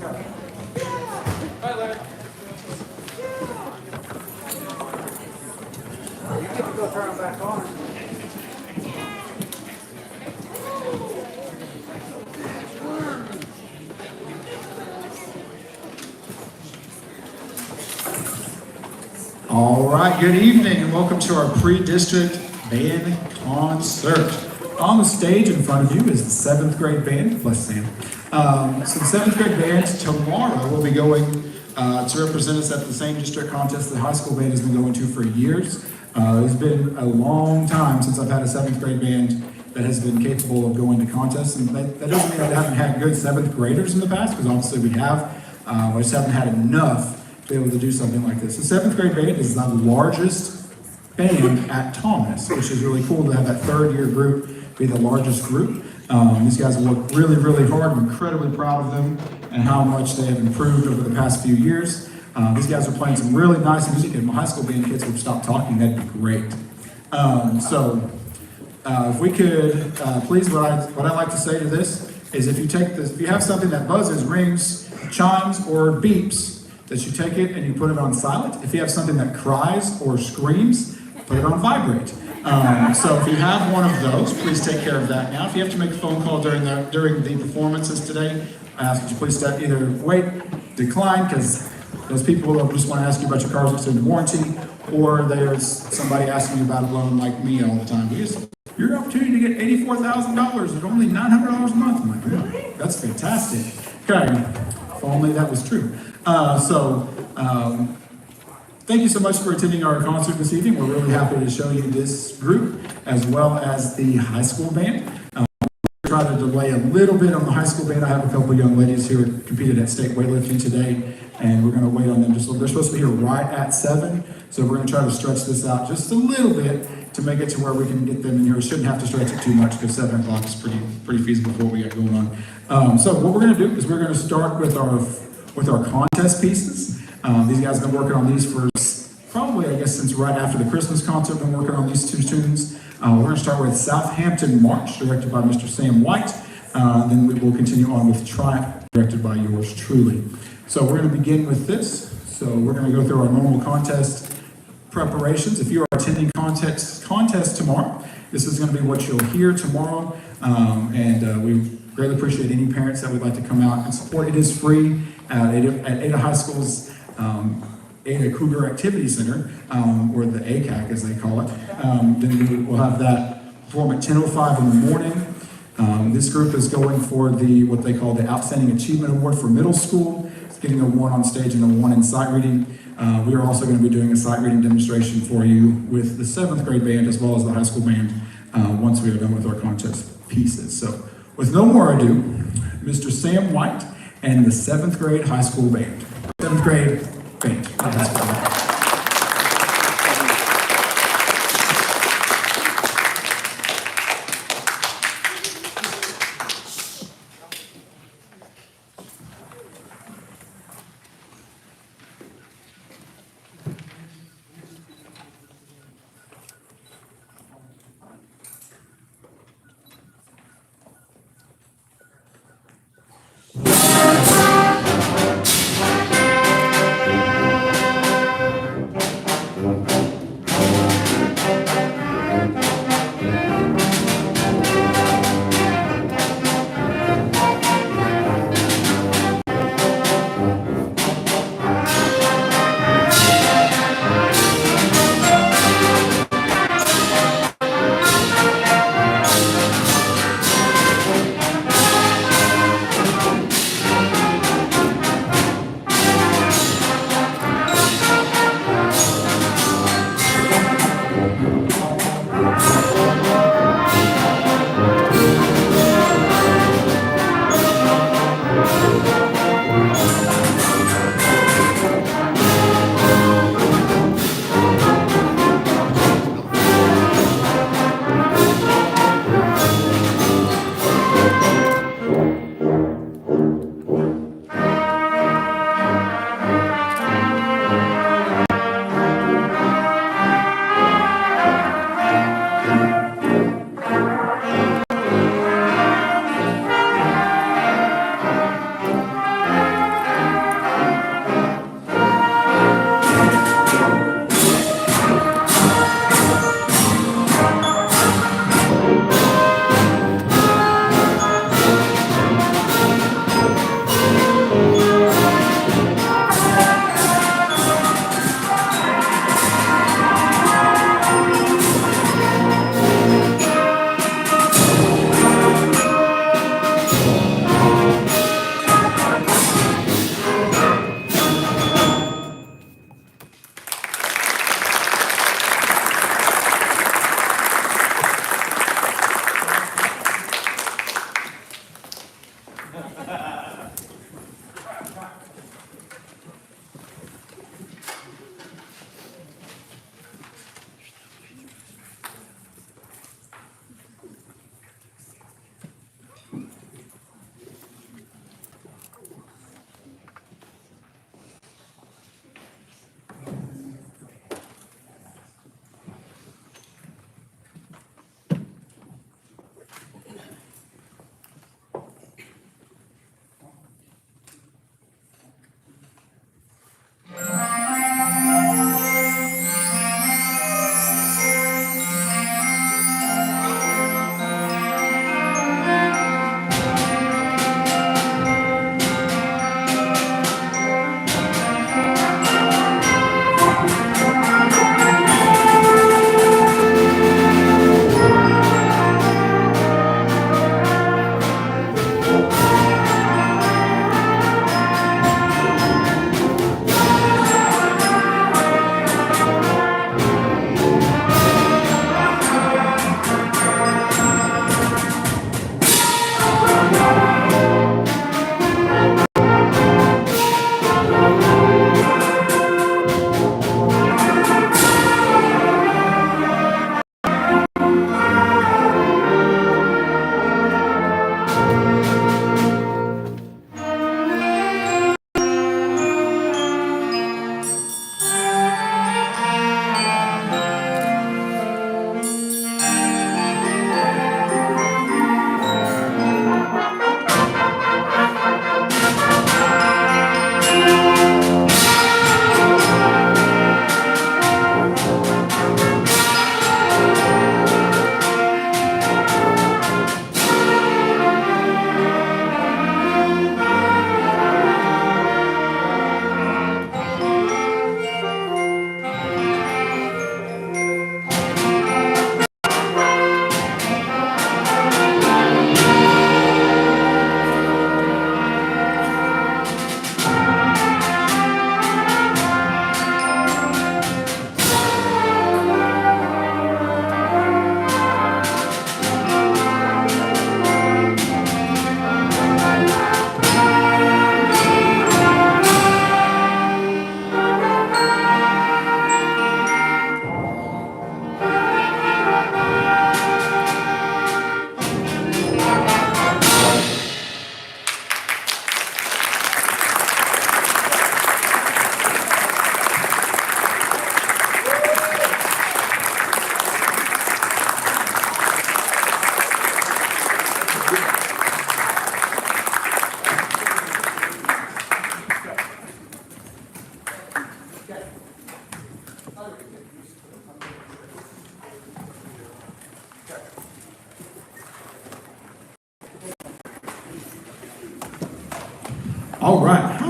Bye, Larry. You get to go turn them back on. All right, good evening and welcome to our pre-district band concert. On the stage in front of you is the 7th grade band, plus Sam. So the 7th grade band tomorrow will be going to represent us at the same district contest the high school band has been going to for years. It's been a long time since I've had a 7th grade band that has been capable of going to contests, and that doesn't mean I haven't had good 7th graders in the past, because obviously we have. I just haven't had enough to be able to do something like this. The 7th grade band is the largest band at Thomas, which is really cool to have that 3rd year group be the largest group. These guys have worked really, really hard. I'm incredibly proud of them and how much they have improved over the past few years. These guys are playing some really nice music, and my high school band kids would stop talking, that'd be great. If we could, please, what I like to say to this is if you have something that buzzes, rings, chimes, or beeps, that you take it and you put it on silent. If you have something that cries or screams, put it on vibrate. So if you have one of those, please take care of that now. If you have to make a phone call during the performances today, I ask that you please either wait, decline, because those people will just want to ask you about your car's extended warranty, or there's somebody asking you about a loan like me all the time. Your opportunity to get $84,000 at only $900 a month. I'm like, really? That's fantastic. Okay, if only that was true. Thank you so much for attending our concert this evening. We're really happy to show you this group as well as the high school band. Try to delay a little bit on the high school band. I have a couple young ladies who competed at state weightlifting today, and we're going to wait on them just a little. They're supposed to be here right at 7, so we're going to try to stretch this out just a little bit to make it to where we can get them in here. We shouldn't have to stretch it too much because 7 o'clock is pretty feasible for what we got going on. So what we're going to do is we're going to start with our contest pieces. These guys have been working on these for probably, I guess, since right after the Christmas concert. Been working on these 2 tunes. We're going to start with Southampton March, directed by Mr. Sam White. Then we will continue on with Triumph, directed by yours truly. So we're going to begin with this. So we're going to go through our normal contest preparations. If you are attending contest tomorrow, this is going to be what you'll hear tomorrow. We greatly appreciate any parents that would like to come out and support. It is free at Ada High School's Ada Cougar Activity Center, or the ACAC as they call it. Then we'll have that perform at 10:05 in the morning. This group is going for what they call the Outstanding Achievement Award for middle school. It's getting a 1 on stage and a 1 in sight reading. We are also going to be doing a sight reading demonstration for you with the 7th grade band as well as the high school band once we are done with our contest pieces. So with no more ado, Mr. Sam White and the 7th grade high school band. 7th grade band.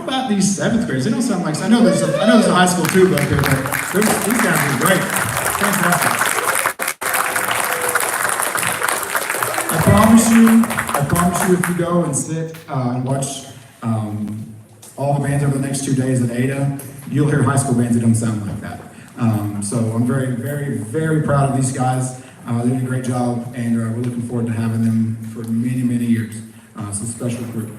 about these seventh graders? They don't sound like, I know there's a high school too back there, but these guys are great. Fantastic. I promise you if you go and sit and watch all the bands over the next 2 days at Ada, you'll hear high school bands that don't sound like that. So I'm very, very, very proud of these guys. They did a great job, and we're looking forward to having them for many, many years. It's a special group.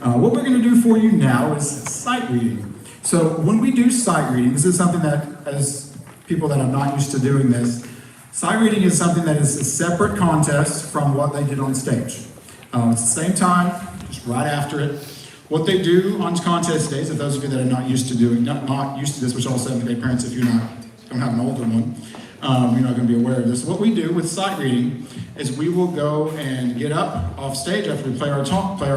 What we're going to do for you now is sight reading. So when we do sight reading, this is something that, as people that are not used to doing this, sight reading is something that is a separate contest from what they did on stage. It's the same time, just right after it. What they do on contest days, if those of you that are not used to doing, not used to this, which all 7th grade parents, if you're not, don't have an older one, you're not going to be aware of this. What we do with sight reading is we will go and get up off stage after we play our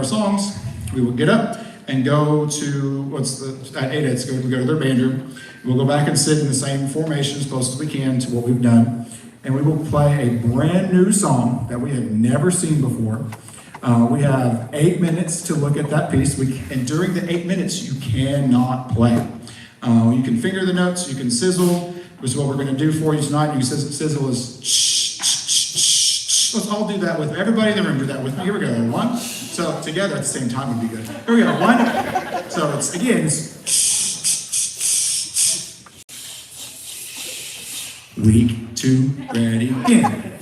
songs. We will get up and go to at 8 we go to their band room. We'll go back and sit in the same formation as close as we can to what we've done, and we will play a brand new song that we have never seen before. We have 8 minutes to look at that piece, and during the 8 minutes, you cannot play. You can finger the notes, you can sizzle, which is what we're going to do for you tonight. You can sizzle is shh, shh, shh, shh. Let's all do that with everybody in the room. Do that with me. Here we go. One. So together at the same time would be good. Here we go. One. So it's shh, shh, shh, shh. Week 2, ready, again.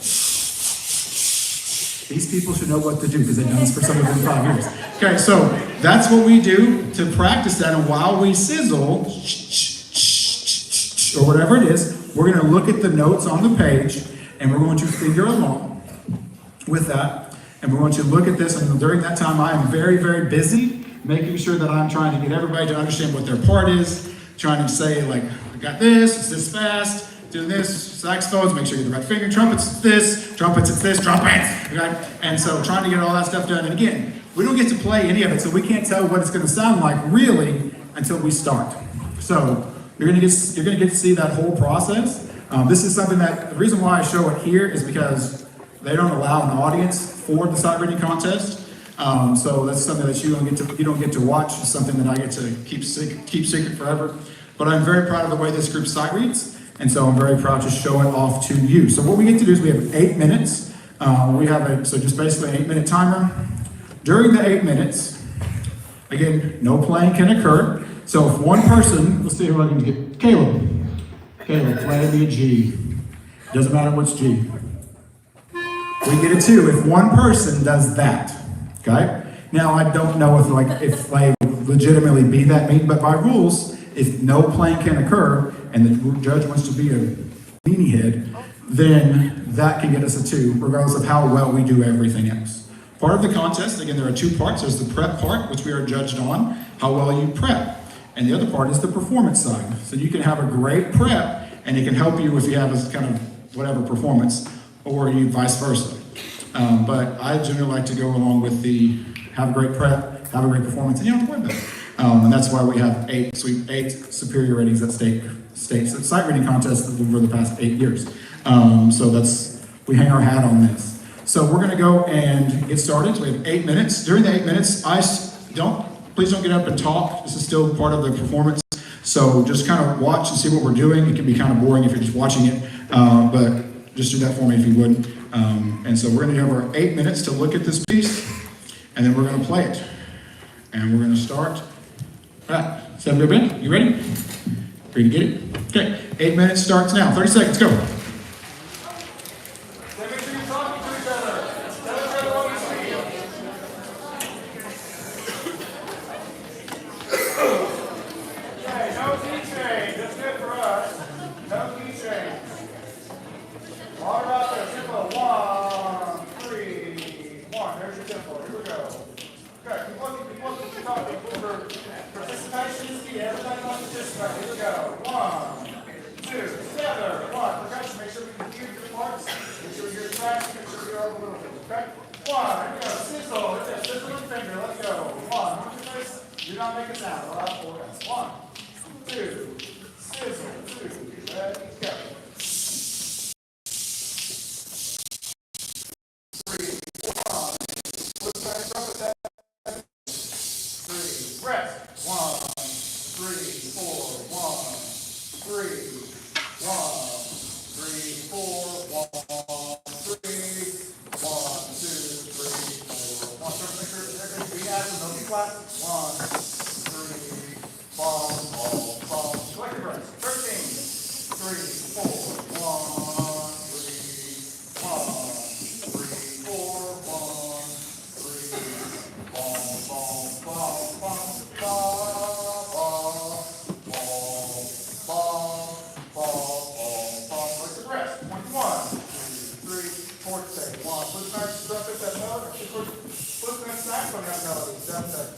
These people should know what to do because they've done this for some of them 5 years. Okay, so that's what we do to practice that. And while we sizzle, or whatever it is, we're going to look at the notes on the page and we're going to finger along with that. And we're going to look at this. And during that time, I am very, very busy making sure that I'm trying to get everybody to understand what their part is, trying to say, like, I got this, it's this fast. Doing this, saxophones, make sure you get the right finger, trumpets, it's this, trumpets, okay? And so trying to get all that stuff done. And again, we don't get to play any of it, so we can't tell what it's going to sound like really until we start. So you're going to get to see that whole process. This is something that, the reason why I show it here is because they don't allow an audience for the sight reading contest. So that's something that you don't get to watch. It's something that I get to keep secret forever. But I'm very proud of the way this group sight reads. And so I'm very proud to show it off to you. So what we get to do is we have 8 minutes. So just basically an 8-minute timer. During the 8 minutes, again, no playing can occur. So if one person, let's see who I can get. Caleb, play me a G. Doesn't matter which G. We get a 2 if one person does that. Okay? Now I don't know if they legitimately be that mean, but by rules, if no playing can occur, and the judge wants to be a meanie head, then that can get us a 2, regardless of how well we do everything else. Part of the contest, again, there are 2 parts. There's the prep part, which we are judged on, how well you prep. And the other part is the performance side. So you can have a great prep, and it can help you if you have a kind of whatever performance, or you vice versa. But I generally like to go along with the have a great prep, have a great performance, and you don't have to worry about it. And that's why we have 8 superior ratings at state sight reading contests over the past 8 years. So we hang our hat on this. So we're going to go and get started. So we have 8 minutes. During the 8 minutes, please don't get up and talk. This is still part of the performance. So just kind of watch and see what we're doing. It can be kind of boring if you're just watching it, but just do that for me if you would. And so we're going to have our 8 minutes to look at this piece, and then we're going to play it. And we're going to start. All right, 7 band, you ready? Ready to get it? Okay, 8 minutes starts now. 30 seconds, go. Make sure you're talking to each other. Tell each other what you see. Okay, no key change. That's good for us. No key change. All right, there. Tempo. 1, 3, 1. There's your tempo. Here we go. Okay, keep looking, keep talking. Remember, participation is key. Everybody wants to participate. Here we go. 1, 2, together. 1. Percussion. Make sure we can hear your parts. Make sure you're tracks. Make sure you're over a little bit. Okay? 1. Here we go. Sizzle. Sizzle with the finger. Let's go. 1. Move your face. Do not make a sound. All right, 4 guys. 1, 2. Sizzle. 2. Ready? Go. 3, 1. Put the trumpet down. 3. Rest. 1, 3, 1, 3, 4, 1, 3, 1, 2, 3, 4, 1. So make sure everything's being active, don't be flat. 1, 3, ball, ball, ball. Collect your breaths. 13, 3, 4, 1, 3, 1, 3, 4, 1, 3, ball, ball, ball, ball, ball.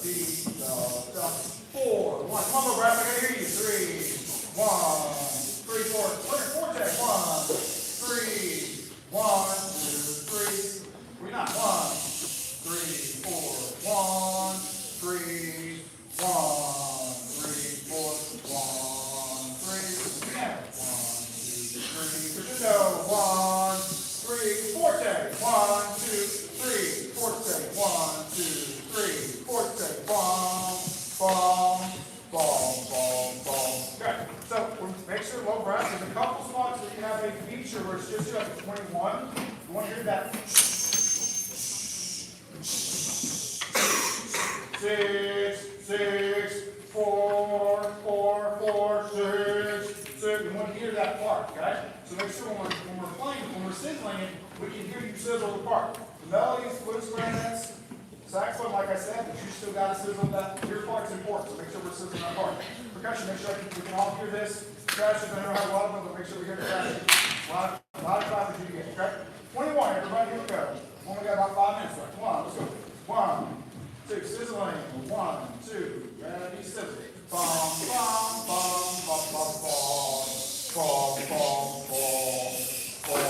D, da, 4, 1. Come on, little brass, I can hear you. 3, 1, 3, 4. Look at forte. 1, 3, 1, 2, 3. We're not. 1, 3, 4, 1, 3, 1, 3, 4, 1, 3. Yeah. 1, 2, 3. Crescendo. 1, 3. Forte. 1, 2, 3. Forte. 1, 2, 3. Forte. Bomb, bomb, bomb, bomb, bomb. Okay, so make sure low brass. There's a couple spots where you have a feature where it's just you have 21. You want to hear that? 6, 6, 4, 4, 4, 6, 6. You want to hear that part, okay? So make sure when we're playing, when we're sizzling it, we can hear you sizzle the part. The melodies, flutes, clarinets, saxophone, like I said, but you still got to sizzle that. Your part's important, so make sure we're sizzling that part. Percussion, make sure we can all hear this. Crashes, I know how a lot of them, but make sure we hear the crashes. A lot of classes you get, okay? 21, everybody, here we go. We only got about 5 minutes left. Come on, let's go. 1, 2, sizzling. 1, 2, ready, sizzle. Bum, bum, bum, bum, bum, bum. Bum, bum, bum, bum.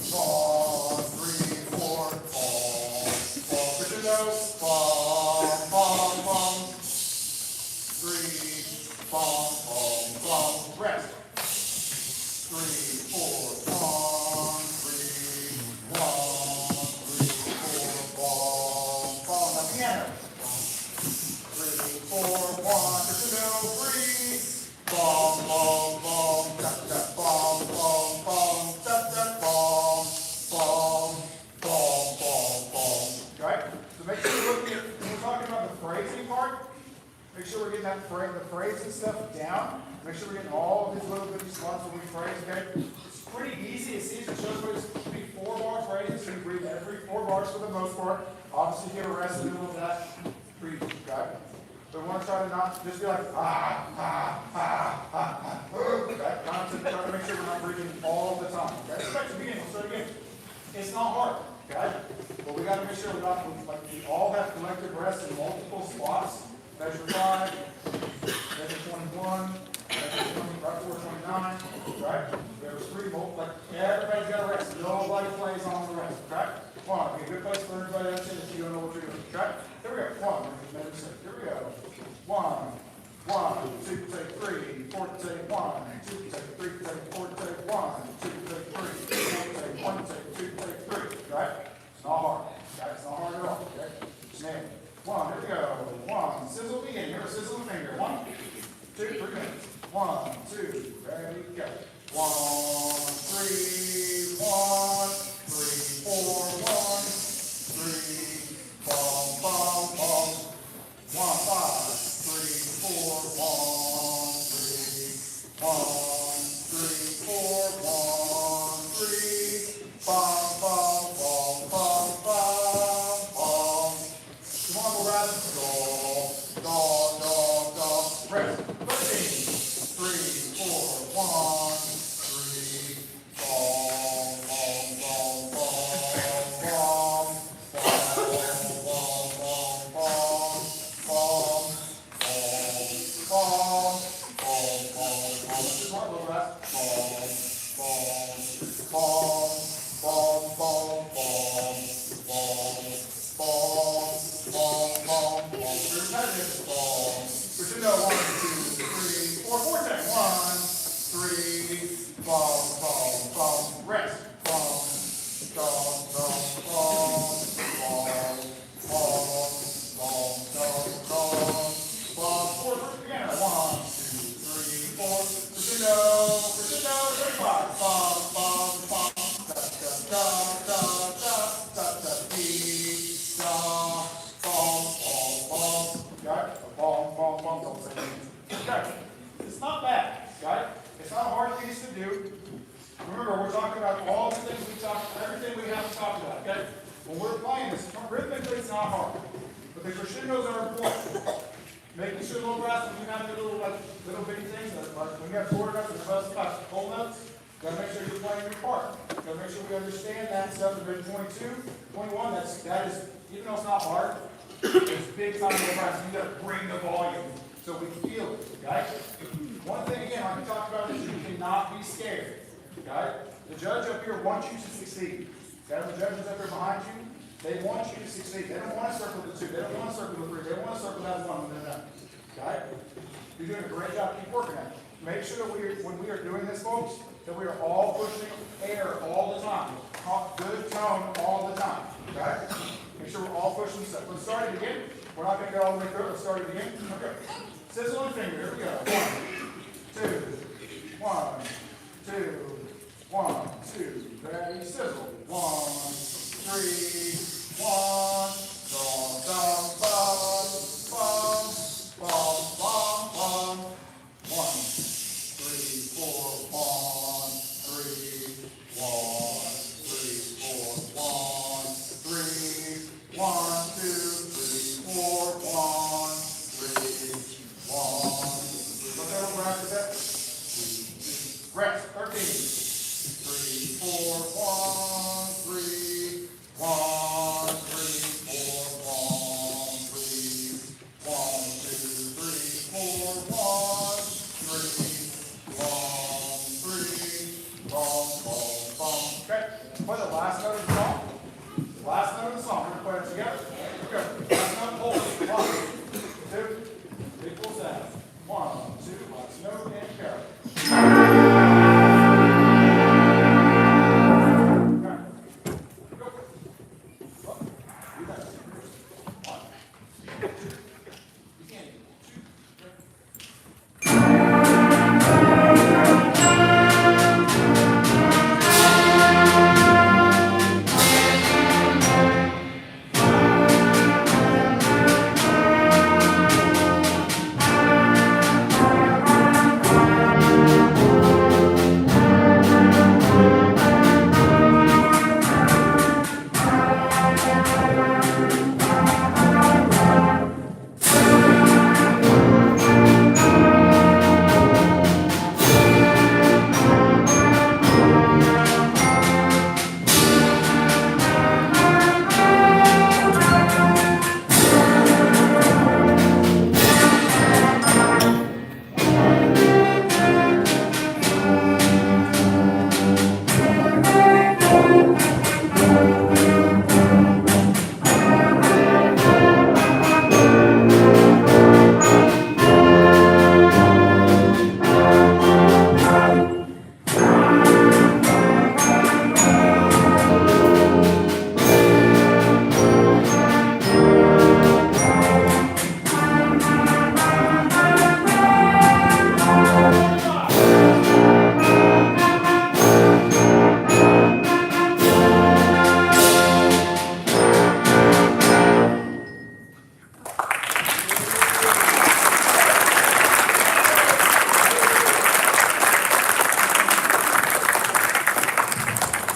Bum, 3, 4, bum. Crescendo, bum, bum, bum. 3, bum, bum, bum. Rest. 3, 4, 1, 3, 1, 3, 4, bum, bum. Now piano. 3, 4, 1. Crescendo, 3, bum, bum, bum. Tap, tap, bum, bum, bum. Tap, tap, bum, bum, bum, bum, bum. Right? So make sure you're looking at, when we're talking about the phrasing part, make sure we're getting that the phrasing stuff down. Make sure we're getting all of these little bitty spots when we phrase, okay? It's pretty easy. It seems it shows us to be 4-bar phrases, so you breathe every 4 bars for the most part. Obviously, give a rest in the middle of that. Breathe, okay? But we want to try to not just be like, okay? Try to make sure we're not breathing all the time, okay? Especially beginning. So again, it's not hard, okay? But we got to make sure we're not, like, we all have collective rest in multiple spots. Measure 5, measure 21, measure 20, right 4, 29, right? There's 3 volt, like, everybody's got to rest. Nobody plays on the rest, okay? 1, be a good place for everybody else in if you don't know what you're doing, okay? Here we go. 1, measure 6. Here we go. 1, 2, take 3, 4, take 1, 2, take 3, take 4, take 1, 2, take 3, 4, take 1, take 2, take 3, right? It's not hard, okay? It's not hard at all, okay? Just nail it. 1, here we go. 1, sizzle begin. Here, sizzle the finger. 1, 2, 3 minutes. 1, 2, ready, go. 1, 3, 1, 3, 4, 1, 3, bum, bum, bum. 1, 5, 3, 4, 1, 3, 1, 3, 4, 1, 3, bum, bum, bum, bum, bum, bum. Come on, we'll wrap it. Do, do, do, do. Rest. 13, 3, 4, 1, 3, bum, bum, bum, bum, bum, bum, bum, bum, bum, bum, bum, bum, bum. Let's do one little rest. Bum, bum, bum, bum, bum, bum, bum. Bom, bom, bom. Repetitive. Bom. Crescendo. 1, 2, 3, 4. bump, don't say anything. Okay, it's not bad, right? It's not a hard piece to do. Remember, we're talking about all the things we talked, everything we haven't talked about, okay? When we're playing this, rhythmically it's not hard. But the crescendos are important. Making sure little brass, when you have the little, like, little bitty things, like when you have quarter notes and first notes, whole notes, you gotta make sure you're playing your part. You gotta make sure we understand that stuff in grade 22, 21, that is, even though it's not hard, it's big time little brass. You gotta bring the volume so we can feel it, okay? One thing again, like we talked about, is you cannot be scared, okay? The judge up here wants you to succeed. Okay? The judges up here behind you, they want you to succeed. They don't want to circle the 2. They don't want to circle the 3. They don't want to circle that 1 when they're done. Okay? You're doing a great job. Keep working at it. Make sure that when we are doing this, folks, that we are all pushing air all the time. Good tone all the time. Okay? Make sure we're all pushing stuff. Let's start it again. We're not going to go all the way through it. Let's start it again. Okay. Sizzle and finger. Here we go. 1, 2, 1, 2, 1, 2. Ready, sizzle. 1, 3, 1, dum, dum, bum, bum, bum, bum, bum. 1, 3, 4, 1, 3, 1, 3, 4, 1, 3, 1, 2, 3, 4, 1, 3, 1. Look at over after that. Rest. 13. 3, 4, 1, 3, 1, 3, 4, 1, 3, 1, 2, 3, 4, 1, 3, 1, 3, bum, bum, bum. Okay, play the last note of the song. The last note of the song. We're going to play it together. Okay, last note, hold it. 1, 2, equals that. 1, 2, last note, and carry.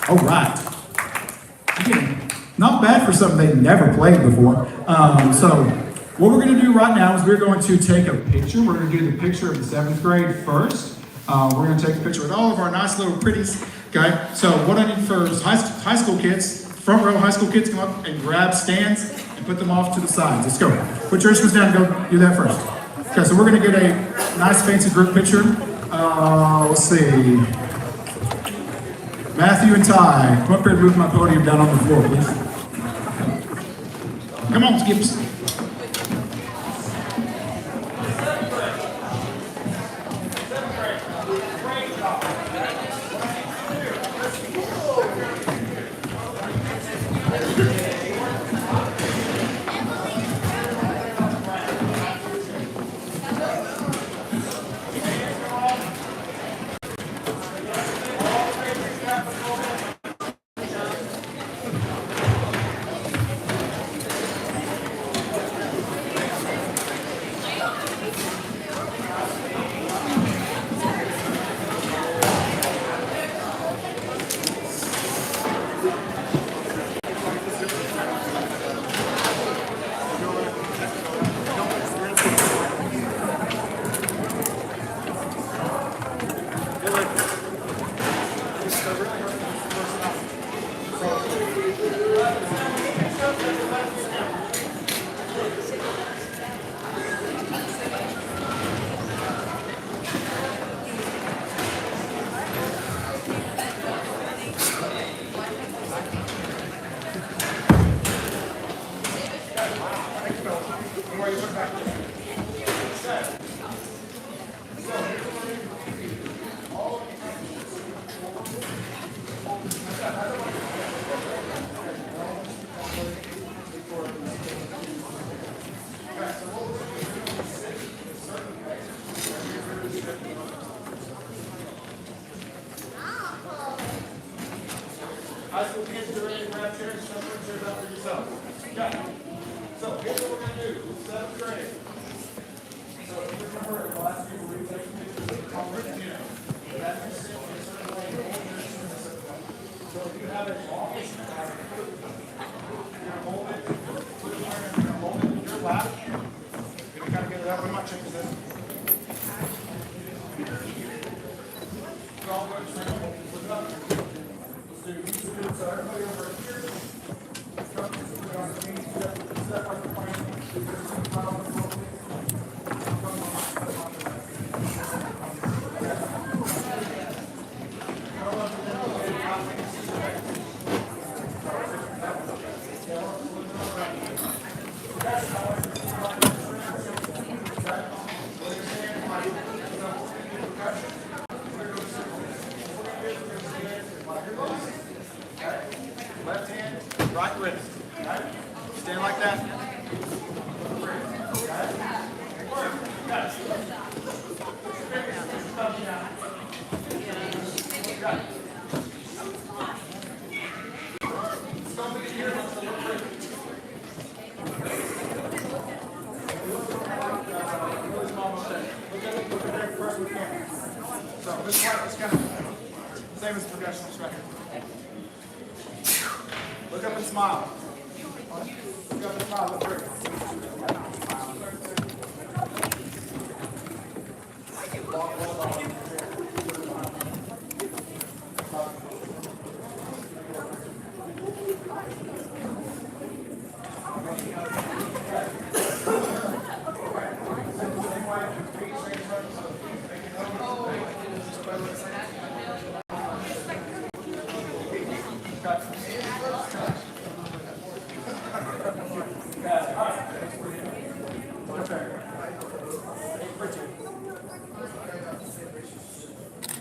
All right. Again, not bad for something they never played before. So what we're going to do right now is we're going to take a picture. We're going to do the picture of the 7th grade first. We're going to take a picture with all of our nice little pretties. Okay, so what I need for high school kids, front row high school kids, come up and grab stands and put them off to the sides. Let's go. Put your instruments down and go do that first. Okay, so we're going to get a nice fancy group picture. Let's see. Matthew and Ty, come up here and move my podium down on the floor, please. Come on, Skips. High school kids, get ready to grab chairs, some chairs up for yourself. Okay. So here's what we're going to do. 7th grade. So if you remember, the last few weeks, taking pictures of the conference, you know, that you sit in a certain way, and hold your shoes in a certain way. So if you have it long, you're going to hold it, put it in, you're going to hold it in your lap. You're going to kind of get it up. We might change this. All good. Put it up. So everybody over here, step on the plane, left hand, right wrist. Okay? Stand like that. So this part is kind of same as progression right here. Look up and smile. Look up and smile. Look through.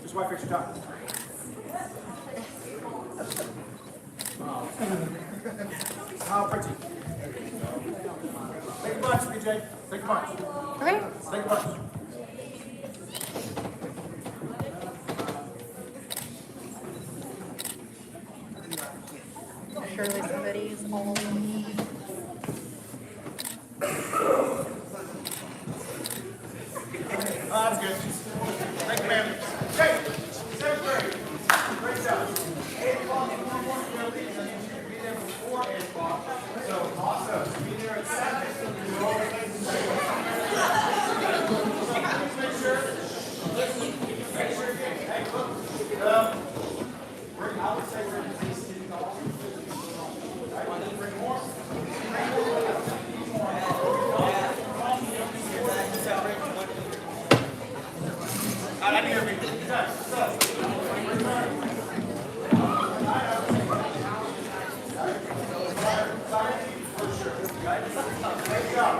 Just wipe fix your tongue. How pretty. Take a bunch, BJ. Take a bunch. Okay. Take a bunch. Surely somebody's all That's good. Thank you, ma'am. Okay, 7th grade. Great job. 8 o'clock in the morning, we're going to leave. I need you to be there before 8 o'clock. So, awesome. Be there at 7. You're all ready to say make sure. Make sure. Hey, look. I would say we're going to see calls. Bring more. I need to read it. Great job.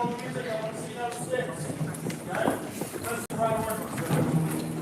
Music, I want to see no sticks. Okay? That's the right word.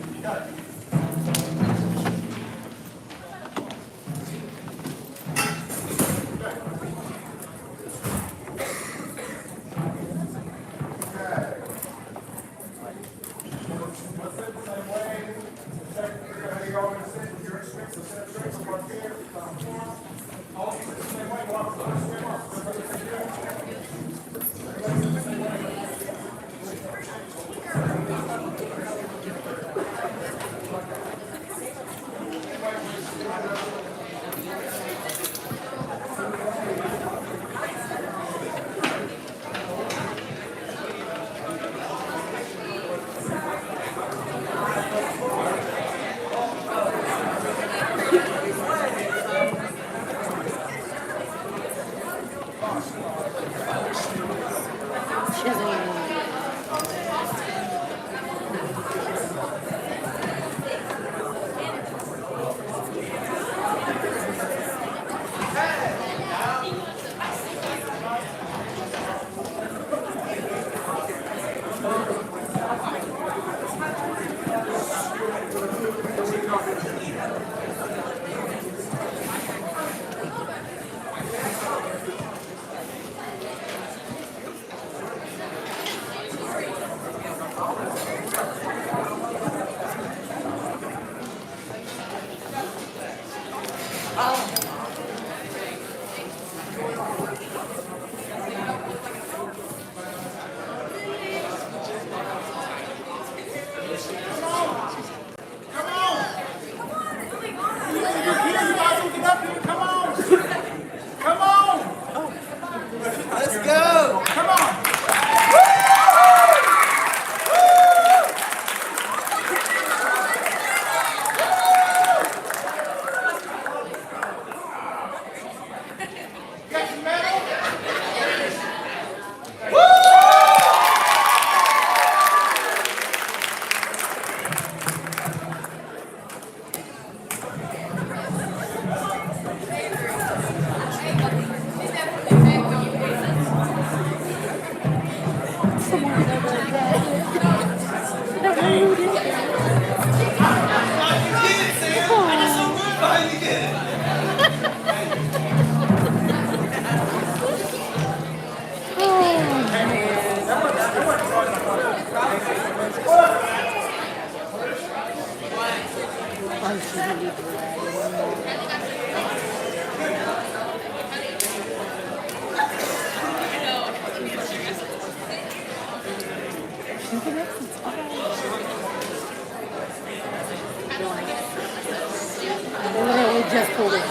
Literally just pulled it.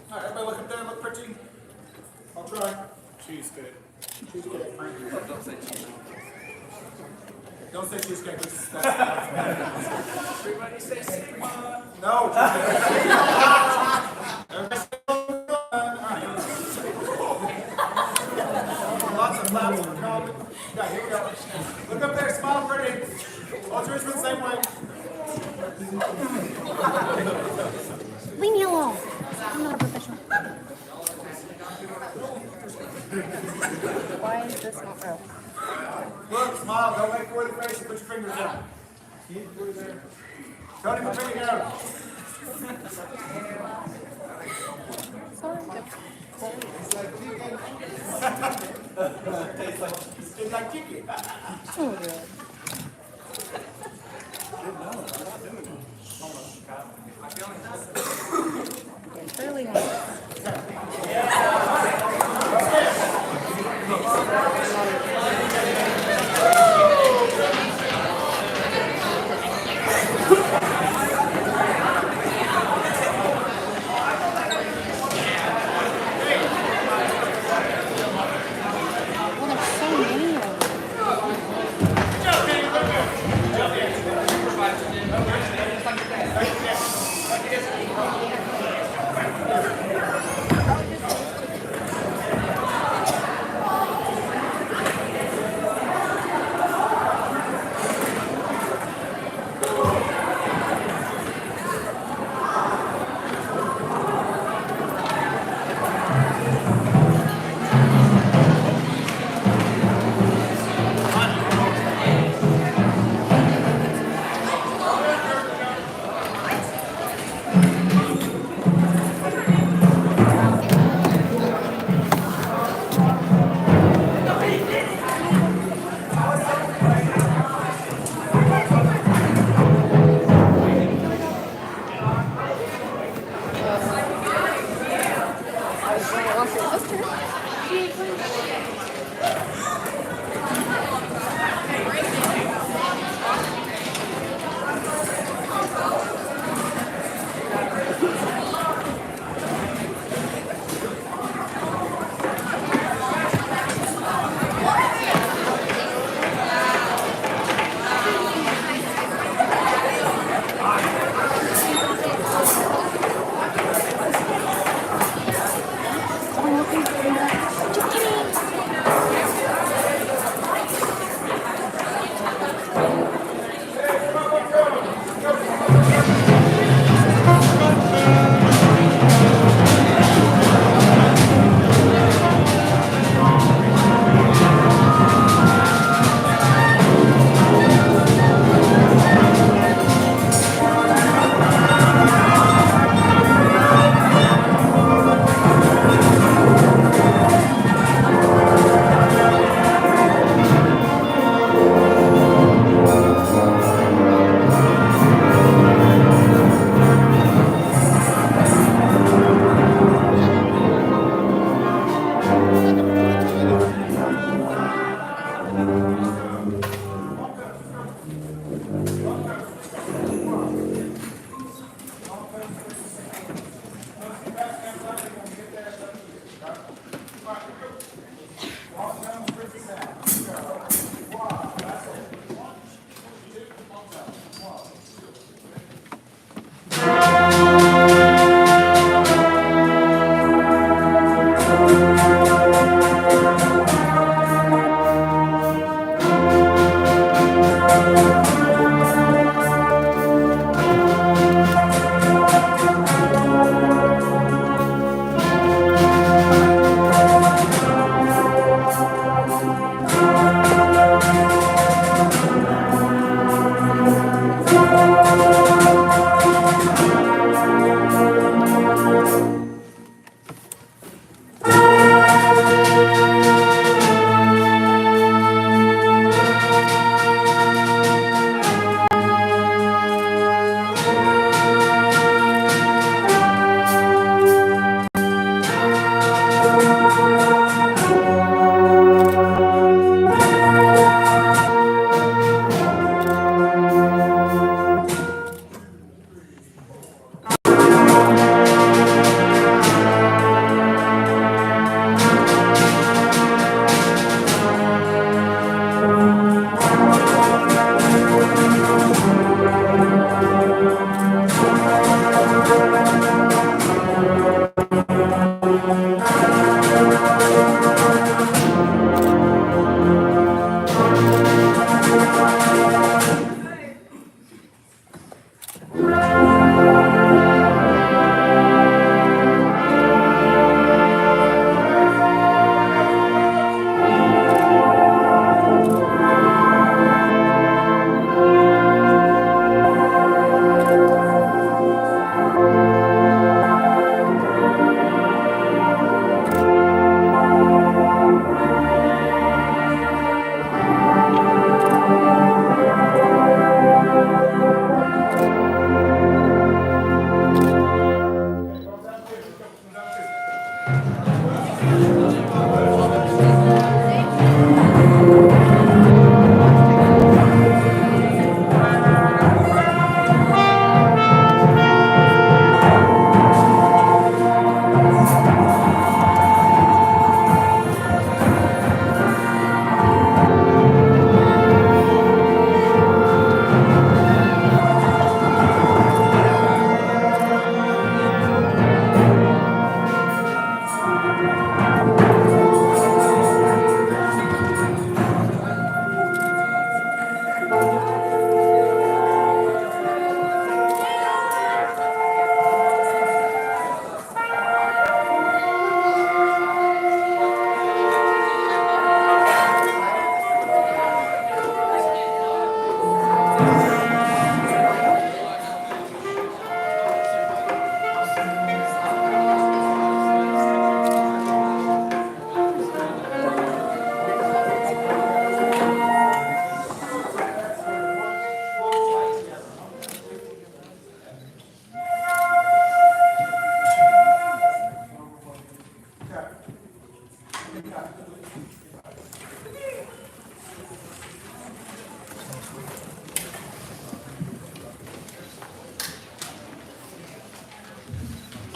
All right, everybody look up there and look pretty. I'll try. Cheesecake. Cheesecake. Don't say cheesecake. Everybody say Sigma. No. Everybody say lots of claps for Calvin. Yeah, here we go. Look up there, smile pretty. Hold yours the same way. Leave me alone. I'm not a professional. Why is this not real? Look, smile. Don't make for the face. Put your fingers down. Tony, put your finger down. Sorry. It's like chicken. Oh, good. It's really nice. Well, there's so many of them.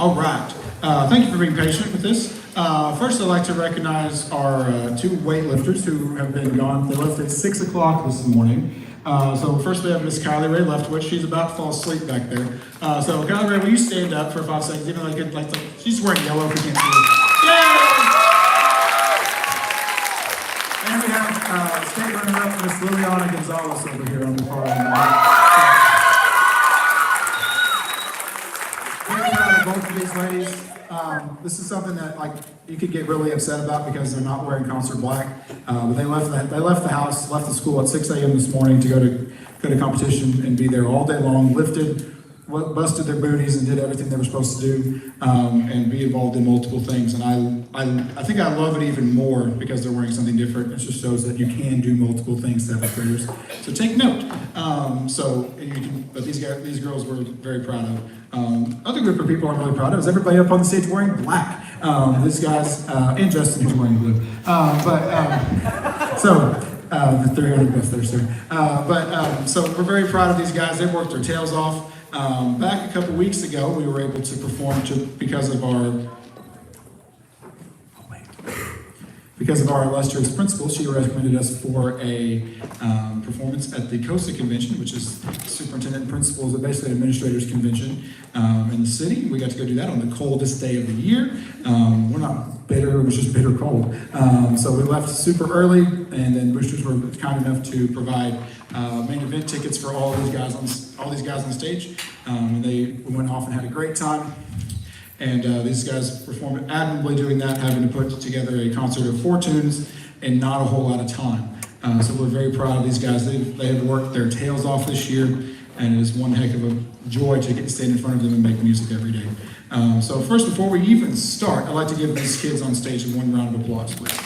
All right. Thank you for being patient with this. First, I'd like to recognize our two weightlifters who have been gone. They left at 6 o'clock this morning. So first we have Miss Kylie Ray Leftwich. She's about to fall asleep back there. So Kylie Ray, will you stand up for 5 seconds? Even like she's wearing yellow if you can't see her. Yay! And we have state runner-up Miss Liliana Gonzalez over here on the far end. Both of these ladies, this is something that like you could get really upset about because they're not wearing concert black. But they left the house, left the school at 6 a.m. this morning to go to competition and be there all day long, lifted, busted their booties and did everything they were supposed to do, and be involved in multiple things. And I think I love it even more because they're wearing something different. It just shows that you can do multiple things to have careers. So take note. But these girls were very proud of. Other group of people I'm really proud of is everybody up on the stage wearing black. These guys, and Justin who's wearing blue. The 300 best there, sir. So we're very proud of these guys. They worked their tails off. Back a couple weeks ago, we were able to perform because of our because of our illustrious principal, she recommended us for a performance at the COSA convention, which is Superintendent and Principals, basically administrators convention in the city. We got to go do that on the coldest day of the year. We're not bitter, it was just bitter cold. So we left super early, and then Boosters were kind enough to provide main event tickets for all these guys on stage. And we went off and had a great time. And these guys performed admirably doing that, having to put together a concert of 4 tunes in not a whole lot of time. So we're very proud of these guys. They have worked their tails off this year, and it is one heck of a joy to get to stand in front of them and make music every day. So first, before we even start, I'd like to give these kids on stage one round of applause, please.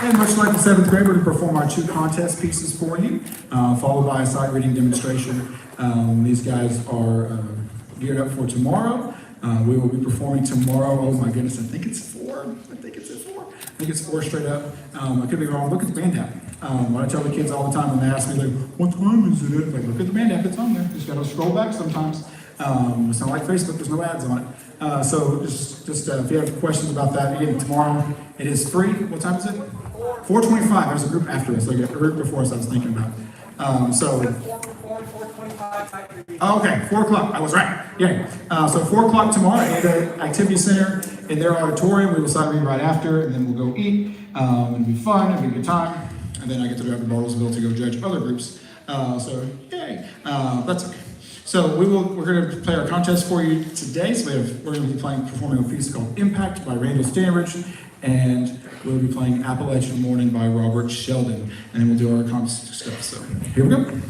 And much like the 7th grade, we're going to perform our 2 contest pieces for you, followed by a sight reading demonstration. These guys are geared up for tomorrow. We will be performing tomorrow. Oh my goodness, I think it's 4. I think it's 4 straight up. I could be wrong. Look at the band app. What I tell the kids all the time when they ask me, like, what time is it? Like, look at the band app. It's on there. You just got to scroll back sometimes. It's not like Facebook. There's no ads on it. So just if you have questions about that, again, tomorrow it is free. What time is it? 4:25. There's a group after us. Like a group before us I was thinking about. Okay, 4 o'clock. I was right. Yeah. So 4 o'clock tomorrow at the Activity Center in their auditorium. We will sign read right after, and then we'll go eat. It'll be fun. It'll be a good time. And then I get to drive to Bartlesville to go judge other groups. So yay. That's okay. So we're going to play our contest for you today. So we're going to be performing a piece called Impact by Randall Stanridge, and we'll be playing Appalachian Morning by Robert Sheldon, and then we'll do our contest stuff. So here we go.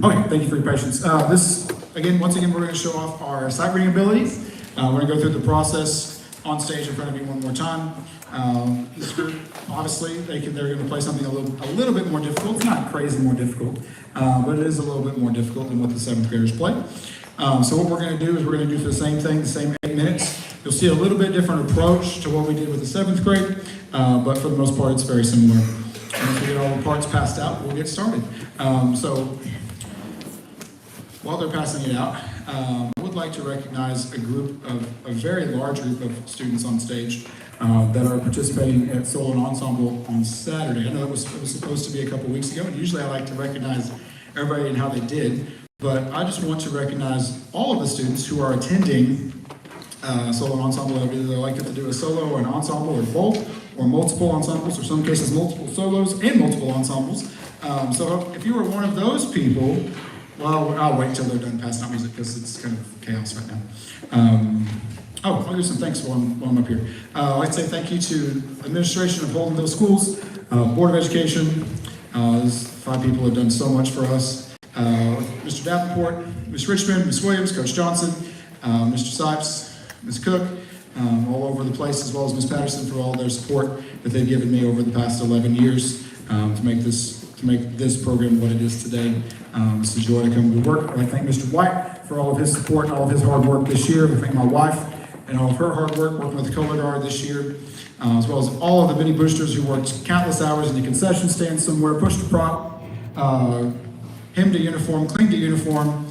Okay, thank you for your patience. Once again, we're going to show off our sight reading abilities. We're going to go through the process on stage in front of you one more time. This group, obviously, they're going to play something a little bit more difficult. It's not crazy more difficult, but it is a little bit more difficult than what the 7th graders play. So what we're going to do is we're going to do the same thing, the same 8 minutes. You'll see a little bit different approach to what we did with the 7th grade, but for the most part, it's very similar. And if we get all the parts passed out, we'll get started. So while they're passing it out, I would like to recognize a very large group of students on stage that are participating at Solo and Ensemble on Saturday. I know it was supposed to be a couple weeks ago, and usually I like to recognize everybody and how they did, but I just want to recognize all of the students who are attending Solo and Ensemble. Either they like to do a solo or an ensemble or both, or multiple ensembles, or some cases multiple solos and multiple ensembles. So if you were one of those people, well, I'll wait till they're done passing out music because it's kind of chaos right now. I'll do some thanks while I'm up here. I'd like to say thank you to administration of Holdenville Schools, Board of Education. These 5 people have done so much for us. Mr. Davenport, Ms. Richmond, Ms. Williams, Coach Johnson, Mr. Sipes, Ms. Cook, all over the place, as well as Ms. Patterson for all their support that they've given me over the past 11 years to make this program what it is today. It's a joy to come to work. I thank Mr. White for all of his support and all of his hard work this year. I thank my wife and all of her hard work working with the Color Guard this year, as well as all of the many boosters who worked countless hours in the concession stand somewhere, pushed a prop, hemmed a uniform, cleaned a uniform,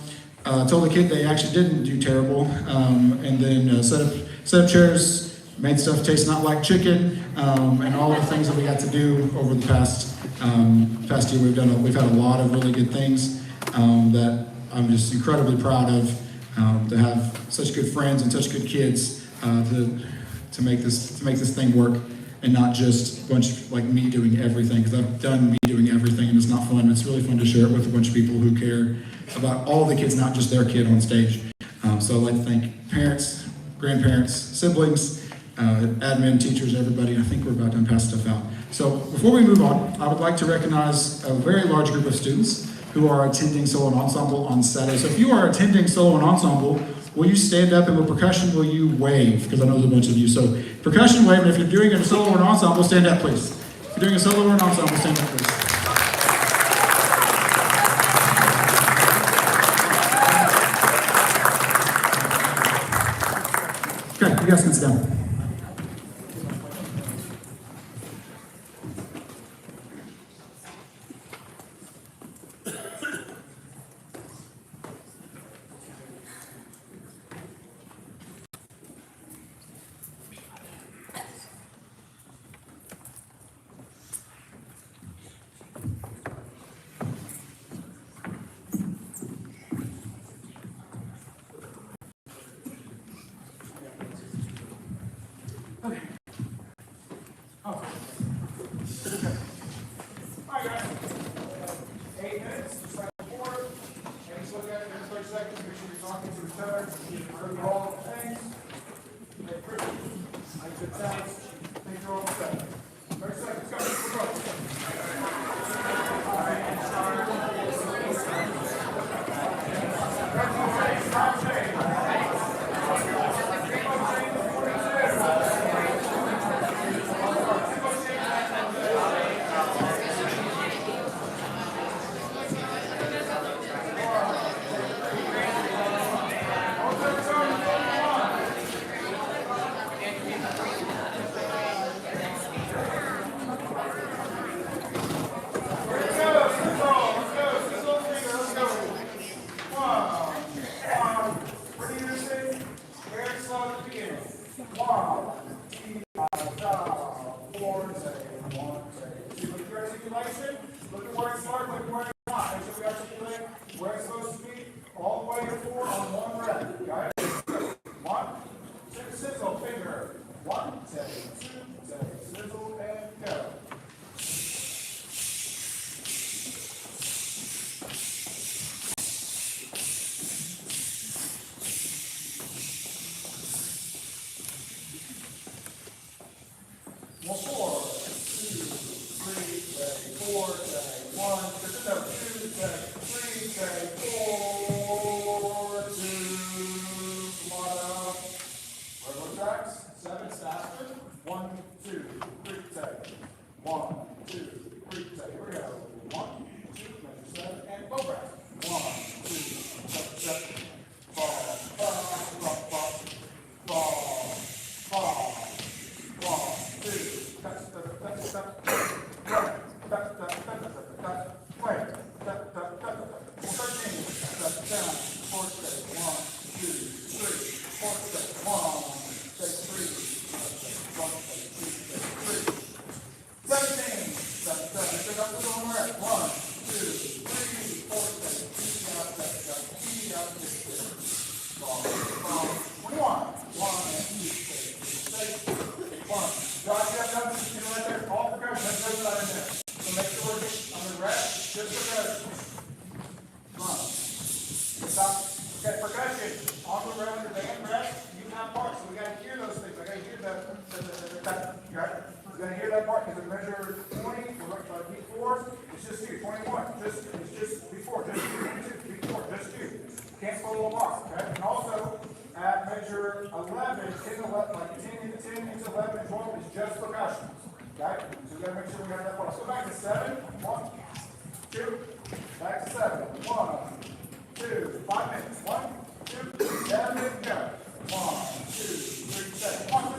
told the kid they actually didn't do terrible, and then set up chairs, made stuff taste not like chicken, and all of the things that we got to do over the past year. We've had a lot of really good things that I'm just incredibly proud of, to have such good friends and such good kids to make this thing work, and not just a bunch like me doing everything, because I've done me doing everything and it's not fun. It's really fun to share it with a bunch of people who care about all the kids, not just their kid on stage. So I'd like to thank parents, grandparents, siblings, admin, teachers, everybody. I think we're about to pass stuff out. So before we move on, I would like to recognize a very large group of students who are attending Solo and Ensemble on Saturday. So if you are attending Solo and Ensemble, will you stand up, and with percussion, will you wave? Because I know there's a bunch of you. So percussion wave, and if you're doing a solo or an ensemble, stand up, please. If you're doing a solo or an ensemble, stand up, please. Okay, you guys can sit down. Four, 1, 2, 3, say 4, 2, come on up. Railroad tracks, 7, faster. 1, 2, 3, take. 1, 2, 3, take. Here we go. 1, 2, measure 7, and go back. 1, 2, step, step. Fall, fall, fall, fall, fall, fall, fall. 2, step, step, step, step. Right, step, step, step, step, step. Wait, step, step, step, step. 13, step down. 4, step. 1, 2, 3, 4, step. 1, step 3, step 1, step 2, step 3. 17, step 7. Pick up the somewhere. 1, 2, 3, 4, step. Key out, step, step. Key out, step, step. Fall, fall. 21, 1, and 2, step, step. 1. Josh, you have nothing to do right there. All progression. Let's go that in there. So make sure we're on the rest. Just progression. Come on. Stop. Okay, percussion. On the road, the band rest. You have parts. So we got to hear those things. I got to hear the right? You got to hear that part because it measure 20. We're looking at before. It's just you. 21. It's just before. Just you. Before. Just you. Can't follow them off. Okay. And also at measure 11, 10, 11, like 10 into 10 into 11 and 12 is just percussion. Okay? So we got to make sure we got that part. Let's go back to 7. 1, 2. Back to 7. 1, 2. 5 minutes. 1, 2, 7 minutes. Go. 1, 2, 3, 7. 1, 2, 3.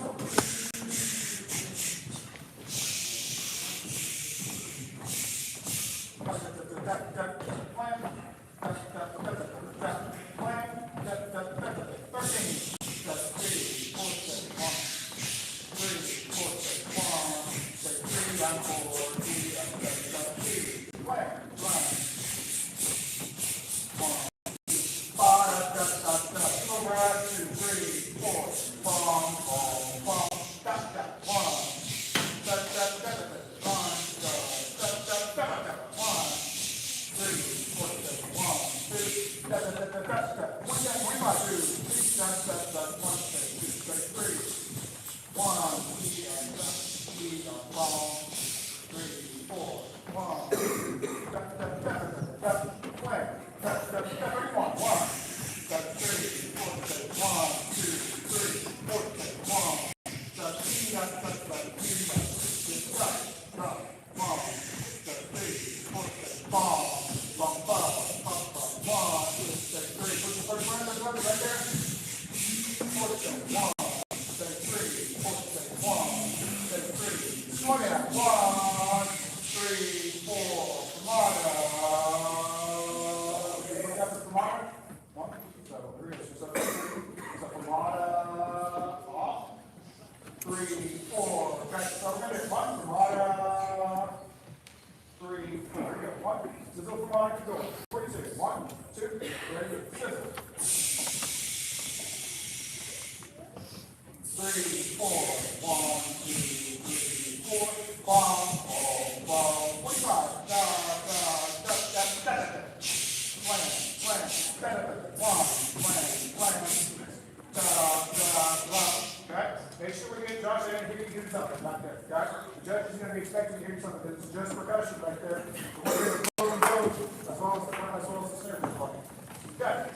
Make sure we get Josh in here. You do something back there. Guys, the judge is going to be expecting to hear something. It's just percussion back there. We're going to go and go as well as the snare playing. Okay.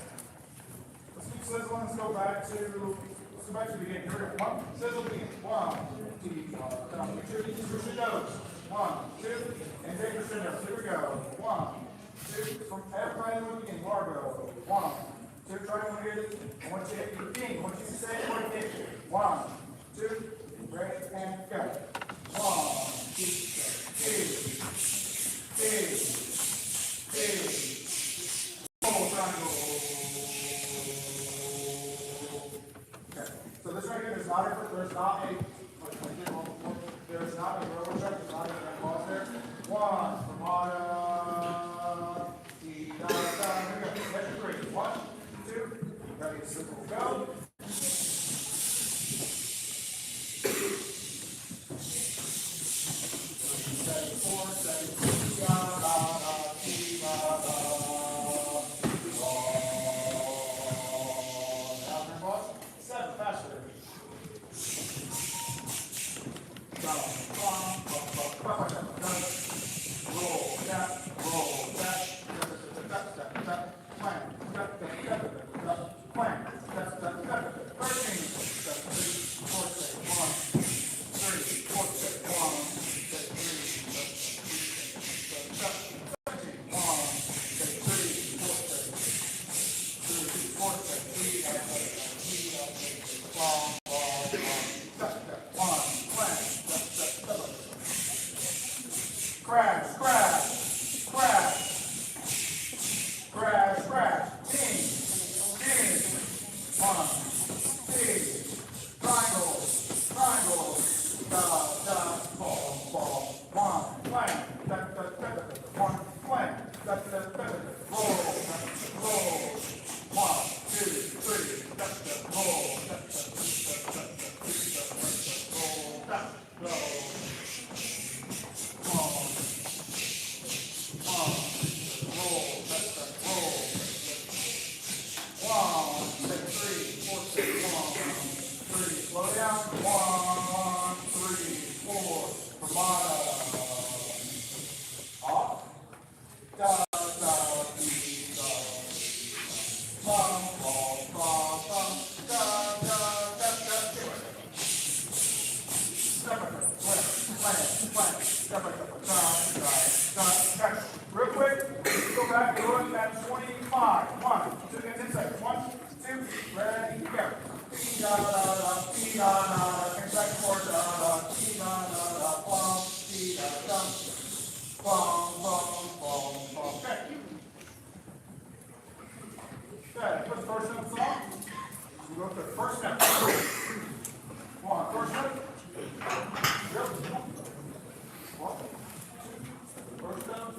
Let's keep sizzling. Let's go back to the beginning. Here we go. 1, sizzle begin. 1, 2, make sure you push your nose. 1, 2, and take your nose. Here we go. 1, 2, from everybody in the beginning. Largo. 1, 2, try to hear it. I want you to hit your ping. I want you to say it when it hits you. 1, 2, ready, and go. 1, 2, 3. Triangle. Okay. So this right here is not a, there's not a railroad track, there's not a pause there. 1, from bottom, here we go. Measure 3. 1, 2, ready, simple, go. Crash, crash, crash. Crash, crash. King, king. One, big. Triangle, triangle. Ball, ball. One, flank. One, flank. Roll, roll. One, two, three. Roll, roll. Slow down. 1, 3, 4. Ramada. Off. Da, da, dee, da. Bum, bum, bum, bum. Da, da, da, da, do it. Step it, plant. Step it, real quick, go back, do it at 25. 1, 2, and then say 1, 2, ready, go. Dee da da da, dee da da da, and back forward da da, dee da da da, bum, dee da da, bum, bum, bum, bum. Okay. Okay, put the first note song. We go to the first note. Come on, first note. Yep. One, two, first note.